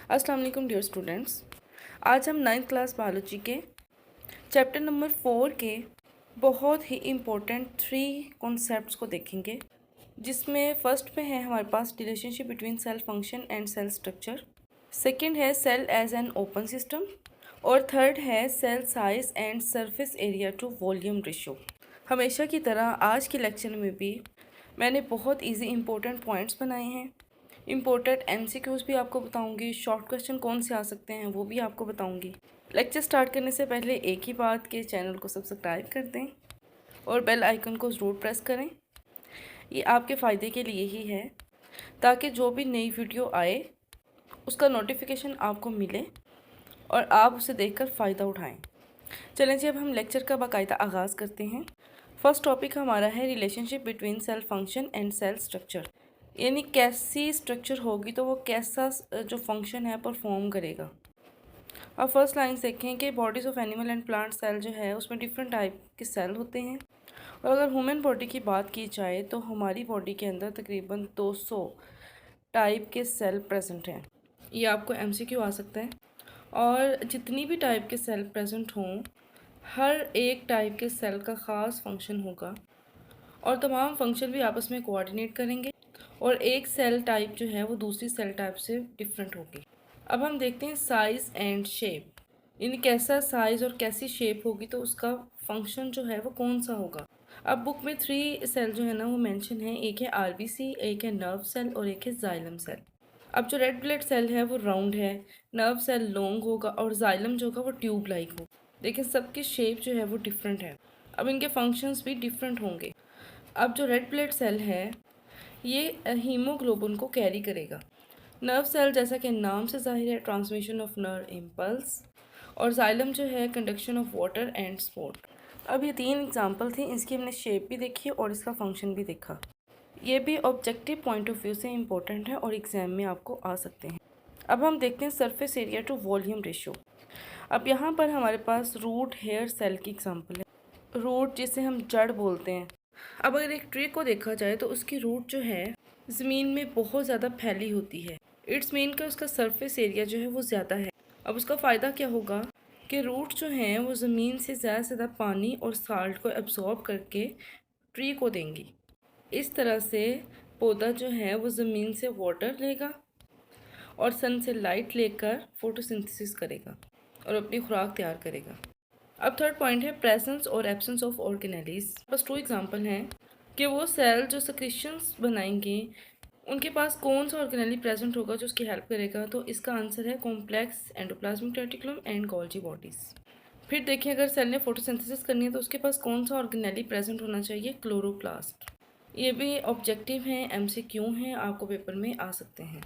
अस्सलाम वालेकुम dear students. आज हम 9th क्लास बायोलॉजी के चैप्टर नंबर 4 के बहुत ही इम्पोर्टेंट 3 कॉन्सेप्ट्स को देखेंगे, जिसमें फर्स्ट में है हमारे पास relationship between cell function and cell structure, second है cell as an open system और थर्ड है cell size and surface area to volume ratio. हमेशा की तरह आज के लेक्चर में भी मैंने बहुत इजी इंपॉर्टेंट पॉइंट्स बनाए हैं। इम्पोर्टेंट एमसीक्यूज भी आपको बताऊंगी, शॉर्ट क्वेश्चन कौन से आ सकते हैं वो भी आपको बताऊंगी। लेक्चर स्टार्ट करने से पहले एक ही बात कि चैनल को सब्सक्राइब कर दें और बेल आइकन को ज़रूर प्रेस करें। ये आपके फ़ायदे के लिए ही है, ताकि जो भी नई वीडियो आए उसका नोटिफिकेशन आपको मिले और आप उसे देखकर फ़ायदा उठाएं। चलें जी, अब हम लेक्चर का बाकायदा आगाज़ करते हैं। फर्स्ट टॉपिक हमारा है relationship between cell function and cell structure, यानी कैसी स्ट्रक्चर होगी तो वो कैसा जो फंक्शन है परफॉर्म करेगा। अब फर्स्ट लाइन देखें कि bodies of animal and plant cell जो है उसमें डिफरेंट टाइप के सेल होते हैं, और अगर ह्यूमन बॉडी की बात की जाए तो हमारी बॉडी के अंदर तकरीबन 200 टाइप के सेल प्रेजेंट हैं। ये आपको एमसीक्यू आ सकता है। और जितनी भी टाइप के सेल प्रेजेंट हों, हर एक टाइप के सेल का ख़ास फंक्शन होगा और तमाम फंक्शन भी आपस में कोऑर्डिनेट करेंगे और एक सेल टाइप जो है वो दूसरी सेल टाइप से डिफरेंट होगी। अब हम देखते हैं साइज़ एंड शेप, यानी कैसा साइज़ और कैसी शेप होगी तो उसका फंक्शन जो है वो कौन सा होगा। अब बुक में 3 सेल जो है ना वो मेंशन है, एक है आरबीसी, एक है नर्व सेल और एक है जाइलम सेल। अब जो रेड ब्लड सेल है वो राउंड है, नर्व सेल लॉन्ग होगा और जाइलम जो होगा वो ट्यूब लाइक हो। लेकिन सबकी शेप जो है वो डिफरेंट है। अब इनके फंक्शंस भी डिफरेंट होंगे। अब जो रेड ब्लड सेल है ये हीमोग्लोबिन को कैरी करेगा। नर्व सेल जैसा कि नाम से जाहिर है ट्रांसमिशन ऑफ नर्व इम्पल्स, और जाइलम जो है conduction of water and sport. अब ये 3 एग्जांपल थी, इसकी हमने शेप भी देखी और इसका फंक्शन भी देखा। ये भी ऑब्जेक्टिव पॉइंट ऑफ व्यू से इम्पोर्टेंट है और एग्जाम में आपको आ सकते हैं। अब हम देखते हैं surface area to volume ratio. अब यहाँ पर हमारे पास रूट हेयर सेल की एग्जांपल है। रूट जिसे हम जड़ बोलते हैं। अब अगर एक ट्री को देखा जाए तो उसकी रूट जो है ज़मीन में बहुत ज़्यादा फैली होती है। इट्स मीन का उसका सरफेस एरिया जो है वो ज़्यादा है। अब उसका फ़ायदा क्या होगा कि रूट जो हैं वो ज़मीन से ज़्यादा पानी और साल्ट को एब्जॉर्ब करके ट्री को देंगी। इस तरह से पौधा जो है वो ज़मीन से वाटर लेगा और सन से लाइट लेकर फोटोसिंथेसिस करेगा और अपनी खुराक तैयार करेगा। अब थर्ड पॉइंट है प्रेजेंस और एब्सेंस ऑफ ऑर्गेनेलिज। बस 2 एग्जांपल हैं कि वो सेल जो सेक्रेशंस बनाएंगे उनके पास कौन सा ऑर्गेनेली प्रेजेंट होगा जो उसकी हेल्प करेगा। तो इसका आंसर है complex endoplasmic reticulum and Golgi bodies. फिर देखिए, अगर सेल ने फोटोसिंथेसिस करनी है तो उसके पास कौन सा ऑर्गेनेली प्रेजेंट होना चाहिए, क्लोरोप्लास्ट। ये भी ऑब्जेक्टिव हैं, एमसीक्यू हैं, आपको पेपर में आ सकते हैं।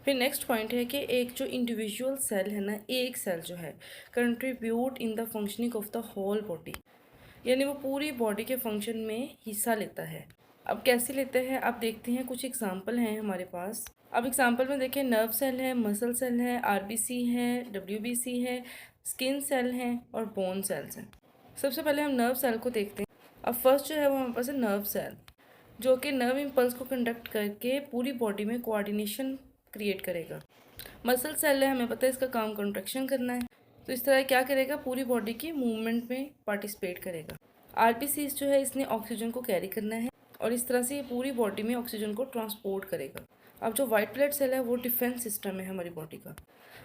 फिर नेक्स्ट पॉइंट है कि एक जो इंडिविजुअल सेल है ना, एक सेल जो है contribute in the functioning of the whole body, यानी वो पूरी बॉडी के फंक्शन में हिस्सा लेता है। अब कैसे लेते हैं आप देखते हैं, कुछ एग्जांपल हैं हमारे पास। अब एग्जांपल में देखें, नर्व सेल है, मसल सेल है, आरबीसी है, डब्ल्यूबीसी है, स्किन सेल हैं और बोन सेल्स हैं। सबसे पहले हम नर्व सेल को देखते हैं। अब फर्स्ट जो है वो हमारे पास है नर्व सेल, जो कि नर्व इम्पल्स को कंडक्ट करके पूरी बॉडी में कोऑर्डिनेशन क्रिएट करेगा। मसल सेल है, हमें पता है इसका काम कंट्रैक्शन करना है, तो इस तरह क्या करेगा, पूरी बॉडी की मूवमेंट में पार्टिसिपेट करेगा। आरबीसी जो है इसने ऑक्सीजन को कैरी करना है और इस तरह से ये पूरी बॉडी में ऑक्सीजन को ट्रांसपोर्ट करेगा। अब जो वाइट ब्लड सेल है वो डिफेंस सिस्टम है हमारी बॉडी का।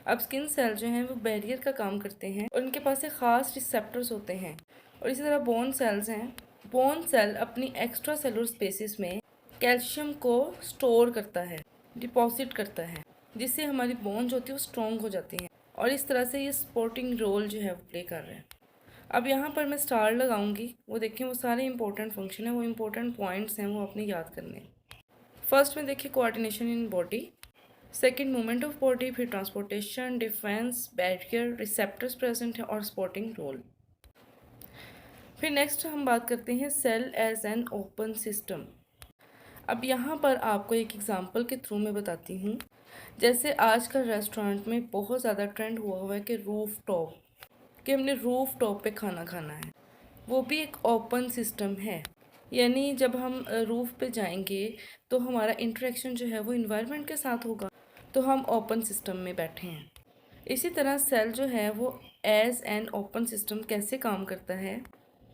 अब स्किन सेल जो हैं वो बैरियर का काम करते हैं और इनके पास एक ख़ास रिसेप्टर्स होते हैं। और इसी तरह बोन सेल्स हैं। बोन सेल अपनी एक्स्ट्रा सेलुलर स्पेसिस में कैल्शियम को स्टोर करता है, डिपॉजिट करता है, जिससे हमारी बोन्स होती है वो स्ट्रॉन्ग हो जाती हैं और इस तरह से ये सपोर्टिंग रोल जो है वो प्ले कर रहे हैं। अब यहाँ पर मैं स्टार लगाऊंगी, वो देखें वो सारे इंपॉर्टेंट फंक्शन है, वो इंपॉर्टेंट पॉइंट्स हैं, वो अपने याद करने हैं। फर्स्ट में देखिए coordination in body, second movement of body, फिर transportation, defence, barrier, receptors present है और सपोर्टिंग रोल। फिर नेक्स्ट हम बात करते हैं cell as an open system. अब यहाँ पर आपको एक एग्जांपल के थ्रू मैं बताती हूँ। जैसे आजकल रेस्टोरेंट में बहुत ज़्यादा ट्रेंड हुआ है कि रूफ टॉप, कि हमने रूफ टॉप पे खाना खाना है। वो भी एक ओपन सिस्टम है, यानी जब हम रूफ पे जाएंगे तो हमारा इंटरेक्शन जो है वो इन्वायरमेंट के साथ होगा। तो हम ओपन सिस्टम में बैठे हैं। इसी तरह सेल जो है वो एज एन ओपन सिस्टम कैसे काम करता है,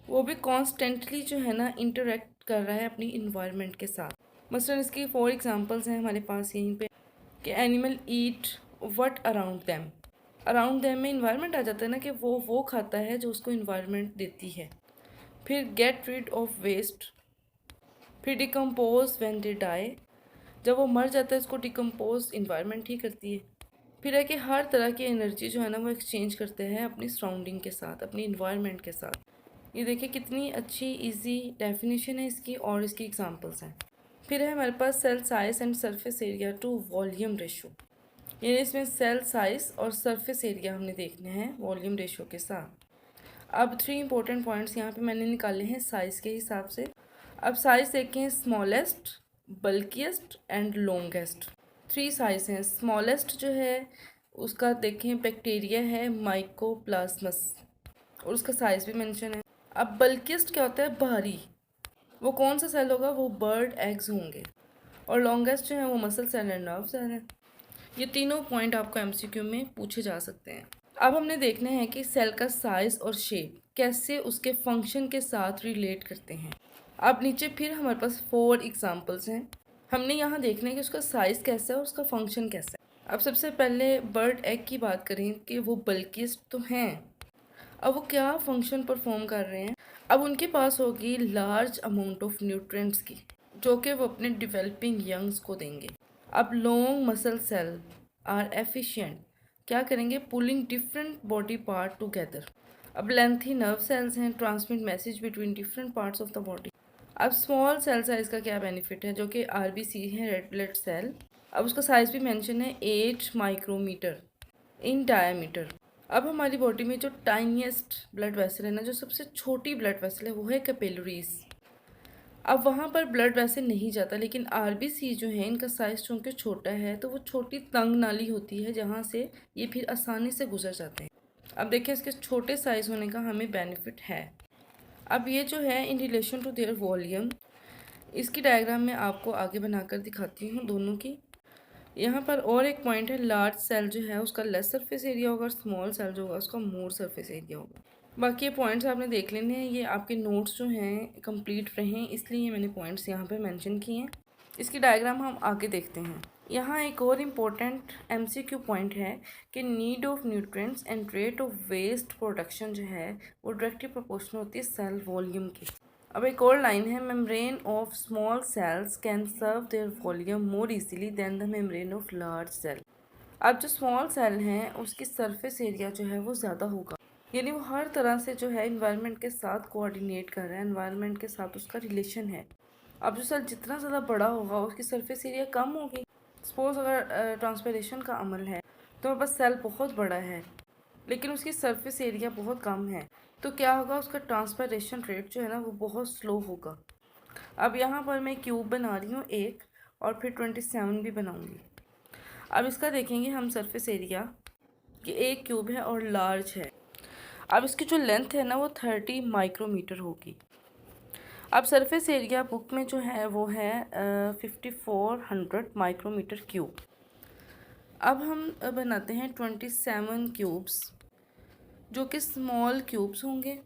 वो भी कॉन्स्टेंटली जो है ना इंटरेक्ट कर रहा है अपनी इन्वायरमेंट के साथ। मसलन इसकी 4 एग्जांपल्स हैं हमारे पास यहीं पे कि animal eat what around them. Around them में इन्वायरमेंट आ जाता है ना कि वो खाता है जो उसको इन्वायरमेंट देती है। फिर गेट रिड ऑफ वेस्ट, फिर डिकम्पोज व्हेन दे डाई, जब वो मर जाता है उसको डिकम्पोज इन्वायरमेंट ही करती है। फिर है कि हर तरह की एनर्जी जो है ना वो एक्सचेंज करते हैं अपनी सराउंडिंग के साथ, अपनी इन्वायरमेंट के साथ। ये देखिए कितनी अच्छी इजी डेफिनेशन है इसकी और इसकी एग्जांपल्स हैं। फिर है हमारे पास cell size and surface area to volume ratio, यानी इसमें सेल साइज और सरफेस एरिया हमने देखने हैं वॉल्यूम रेशो के साथ। अब 3 इंपॉर्टेंट पॉइंट्स यहाँ पे मैंने निकाले हैं साइज़ के हिसाब से। अब साइज़ देखें, smallest, bulkiest and longest. 3 size हैं। स्मॉलेस्ट जो है उसका देखें बैक्टीरिया है माइकोप्लाज्मस और उसका साइज़ भी मेंशन है। अब बल्किएस्ट क्या होता है, भारी, वो कौन सा सेल होगा, वो बर्ड एग्स होंगे। और लॉन्गेस्ट जो है वो muscle cell and nerve cell है। ये तीनों पॉइंट आपको एमसीक्यू में पूछे जा सकते हैं। अब हमने देखना है कि सेल का साइज़ और शेप कैसे उसके फंक्शन के साथ रिलेट करते हैं। अब नीचे फिर हमारे पास 4 एग्जांपल्स हैं। हमने यहाँ देखना है कि उसका साइज़ कैसा है और उसका फंक्शन कैसा है। अब सबसे पहले बर्ड एग की बात करें कि वो बल्किएस्ट तो हैं, अब वो क्या फंक्शन परफॉर्म कर रहे हैं। अब उनके पास होगी लार्ज अमाउंट ऑफ न्यूट्रिएंट्स की, जो कि वो अपने डिवेलपिंग यंग्स को देंगे। अब long muscle cell are efficient, क्या करेंगे, pulling different body part together. अब लेंथी नर्व सेल्स हैं, transmit message between different parts of the body. अब स्मॉल सेल साइज का क्या बेनिफिट है, जो कि आरबीसी है, रेड ब्लड सेल। अब उसका साइज भी मेंशन है 8 माइक्रोमीटर इन डायमीटर। अब हमारी बॉडी में जो टाइनीएस्ट ब्लड वेसल है ना, जो सबसे छोटी ब्लड वेसल है, वो है कैपिलरीज। अब वहाँ पर ब्लड वैसे नहीं जाता, लेकिन आरबीसी जो है इनका साइज़ चूँकि छोटा है तो वो छोटी तंग नाली होती है जहाँ से ये फिर आसानी से गुजर जाते हैं। अब देखिए इसके छोटे साइज़ होने का हमें बेनिफिट है। अब ये जो है in relation to their volume, इसकी डायग्राम मैं आपको आगे बनाकर दिखाती हूँ दोनों की। यहाँ पर और एक पॉइंट है, लार्ज सेल जो है उसका लेस सरफेस एरिया होगा और स्मॉल सेल जो होगा उसका मोर सरफेस एरिया होगा। बाकी ये पॉइंट्स आपने देख लेने हैं, ये आपके नोट्स जो हैं कंप्लीट रहें इसलिए ये मैंने पॉइंट्स यहाँ पे मेंशन किए हैं। इसकी डायग्राम हम आगे देखते हैं। यहाँ एक और इम्पोर्टेंट एमसीक्यू पॉइंट है कि need of nutrients and rate of waste production जो है वो डायरेक्टली प्रोपोर्शनल होती है सेल वॉल्यूम की। अब एक और लाइन है, membrane of small cells can serve their volume more easily than the membrane of large cell. अब जो स्मॉल सेल हैं उसकी सरफेस एरिया जो है वो ज़्यादा होगा, यानी वो हर तरह से जो है इन्वायरमेंट के साथ कोऑर्डिनेट कर रहा है, इन्वायरमेंट के साथ उसका रिलेशन है। अब जो सेल जितना ज़्यादा बड़ा होगा उसकी सरफेस एरिया कम होगी। सपोज अगर ट्रांसपिरेशन का अमल है तो हमारे पास सेल बहुत बड़ा है लेकिन उसकी सरफेस एरिया बहुत कम है, तो क्या होगा, उसका ट्रांसपिरेशन रेट जो है ना वो बहुत स्लो होगा। अब यहाँ पर मैं क्यूब बना रही हूँ एक और फिर 27 भी बनाऊँगी। अब इसका देखेंगे हम सरफेस एरिया कि एक क्यूब है और लार्ज है। अब इसकी जो लेंथ है ना वो 30 माइक्रोमीटर होगी। अब सरफेस एरिया बुक में जो है वो है 5400 माइक्रोमीटर क्यूब। अब हम बनाते हैं 27 क्यूब्स जो कि स्मॉल क्यूब्स होंगे।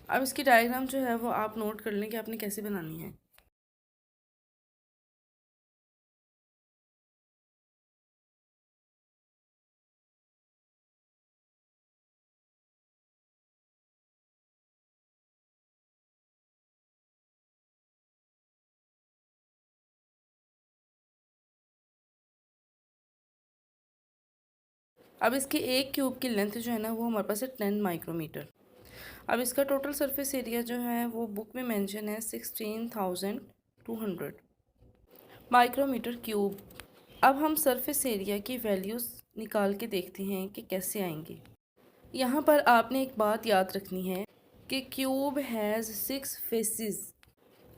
अब इसकी डायग्राम जो है वो आप नोट कर लें कि आपने कैसे बनानी है। अब इसकी एक क्यूब की लेंथ जो है ना वो हमारे पास है 10 माइक्रोमीटर। अब इसका टोटल सरफेस एरिया जो है वो बुक में मेंशन है 16,200 माइक्रोमीटर क्यूब। अब हम सरफेस एरिया की वैल्यूज़ निकाल के देखते हैं कि कैसे आएंगी। यहाँ पर आपने एक बात याद रखनी है कि क्यूब हैज़ 6 फेसेस।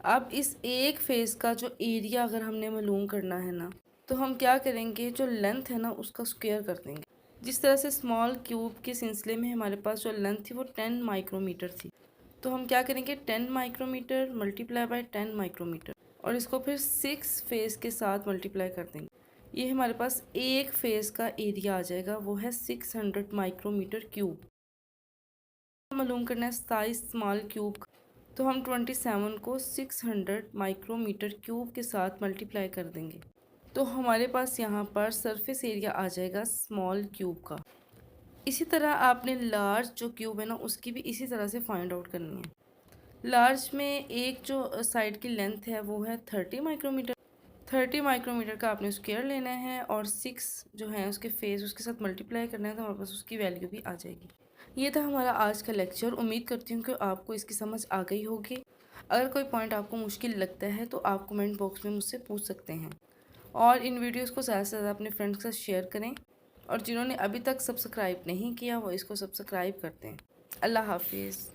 अब इस एक फेस का जो एरिया अगर हमने मालूम करना है ना, तो हम क्या करेंगे, जो लेंथ है ना उसका स्क्वायर कर देंगे। जिस तरह से स्मॉल क्यूब के सिलसिले में हमारे पास जो लेंथ थी वो 10 माइक्रोमीटर थी, तो हम क्या करेंगे 10 माइक्रोमीटर मल्टीप्लाई बाय 10 माइक्रोमीटर और इसको फिर 6 फेस के साथ मल्टीप्लाई कर देंगे। ये हमारे पास एक फेस का एरिया आ जाएगा, वो है 600 माइक्रोमीटर क्यूब। मालूम करना है साइज स्मॉल क्यूब, तो हम 27 को 600 माइक्रोमीटर क्यूब के साथ मल्टीप्लाई कर देंगे, तो हमारे पास यहाँ पर सरफेस एरिया आ जाएगा स्मॉल क्यूब का। इसी तरह आपने लार्ज जो क्यूब है ना, उसकी भी इसी तरह से फाइंड आउट करनी है। लार्ज में एक जो साइड की लेंथ है वो है 30 माइक्रोमीटर। 30 माइक्रोमीटर का आपने स्क्वायर लेना है और 6 जो है उसके फेस उसके साथ मल्टीप्लाई करना है, तो हमारे पास उसकी वैल्यू भी आ जाएगी। ये था हमारा आज का लेक्चर। उम्मीद करती हूँ कि आपको इसकी समझ आ गई होगी। अगर कोई पॉइंट आपको मुश्किल लगता है तो आप कमेंट बॉक्स में मुझसे पूछ सकते हैं, और इन वीडियोस को ज़्यादा से ज़्यादा अपने फ्रेंड्स के साथ शेयर करें, और जिन्होंने अभी तक सब्सक्राइब नहीं किया वो इसको सब्सक्राइब करते हैं। अल्लाह हाफिज़।